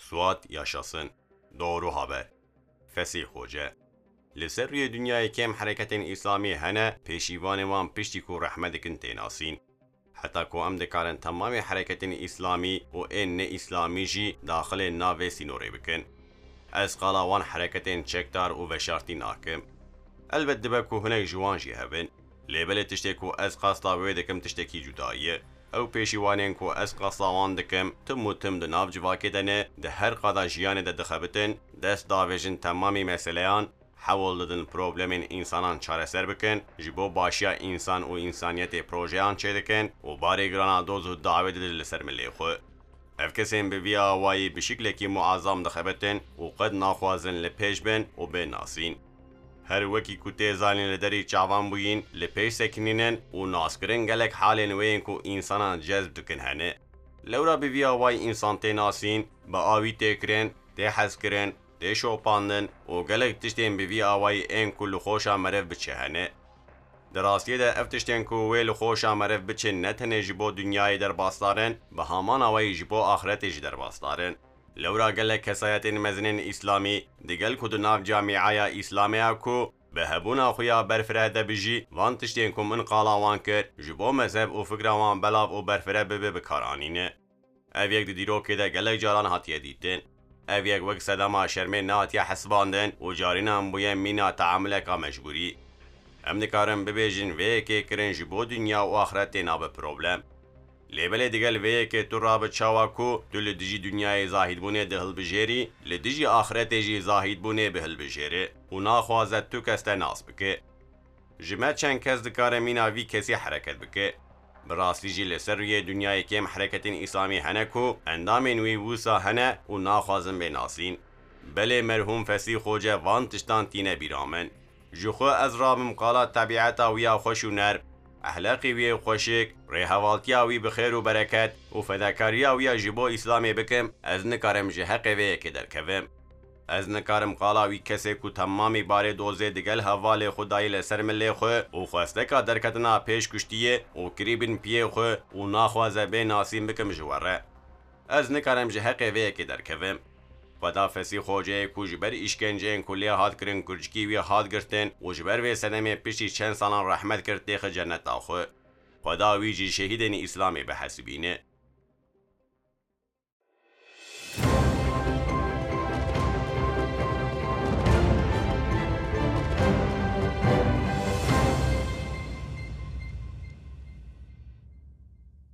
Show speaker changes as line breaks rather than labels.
Suat yaşasın. Doğru haber. Fesih Hoca. لسر دنیای کم حرکت اسلامی هنه پیشیوان وان پشتی کو رحمت کن تیناسین. حتی کو ام دکارن تمام حرکت اسلامی و این اسلامی جی داخل ناوی سینوری بکن. از قلاوان حرکت چکدار و وشارتین آکم. البته دبکو هنگ جوان جی هبن. لیبل تشتکو از قاستا ویدکم تشتکی جدایه. او پیشیوانین کو از قاساوان دکم تم و تم دناف جواکی دنه ده هر قادا جیان ده دخبتن دست داویجن تمامی مسئلیان حول دادن پروبلمین انسانان چاره سر بکن جبو باشیا انسان و انسانیت پروژیان چه دکن و باری گرانا دوز و دعوی دل سر ملی خو اف کسین به ویا وای بشکل کی معظم دخبتن و قد ناخوازن لپیش بن و به ناسین هر وکی کو تیزالین لدری چاوان بوین لپیش سکنینن و ناسکرین گلک حالین وین کو انسانان جذب دکن هنه لورا به ویا وای انسان تی ناسین با آوی تکرین تی حز کرن تی شوپاندن و گلک تشتین به ویا وای این کل خوشا مرف بچه هنه دراستی ده افتشتین کو ویل خوشا مرف بچه نتنه جبو دنیای در باستارن به همان وای جبو آخرتش در باستارن لورا گلک کسایتین مزنین اسلامی دیگل کد ناف جامعه اسلامی کو به هبونا خویا برفره بجی وان تشتین کو من قالاوان کر جبو مذهب و فکروان بلاف و برفره بکارانینه او یک دیرو که ده گلک جاران هاتیه دیتن او یک وقت صدما شرمه ناتیا حسباندن و جارینا بوی مینا تعاملکا مجبوری ام دکارم ببیجن وی که کرن جبو دنیا و آخرت ناب پروبلم لیبل دیگل وی که تو رابط چاواکو تو لدیجی دنیای زاهد بونه دهل بجیری لدیجی آخرت جی زاهد بونه بهل بجیری و ناخوازد تو کسته ناس بکه جمعه چند کس دکارم مینا وی کسی حرکت بکه براستی جی لسر روی دنیای کم حرکت اسلامی هنه کو اندامین وی ووسا هنه و ناخوازن به ناسین بله مرحوم فسیح خوجه وان تشتان تینه بیرامن جخو از رابم قالات طبیعتا ویا خوش و نرم اخلاقی وی خوشک ریحوالتیا وی بخیر و برکت و فداکاریا ویا جبو اسلامی بکم از نکارم جه حق وی که درکوم از نکارم قالاوی کسی کو تمامی باره دوزه دیگل حوال خدای لسر ملی خو و خواسته که درکتنا پیش کشتیه و کریبین پیه خو و ناخوازه به ناسیم بکم جواره از نکارم جه حق وی که درکوم خدا فسیح خوجه کو جبر اشکنجه کلیه هات کرن کرجکی وی هات گرتن و جبر وی سنمی پیشی چند سالان رحمت کرد دیخ جنت آخو خدا وی جی شهیدن اسلامی به حسبینه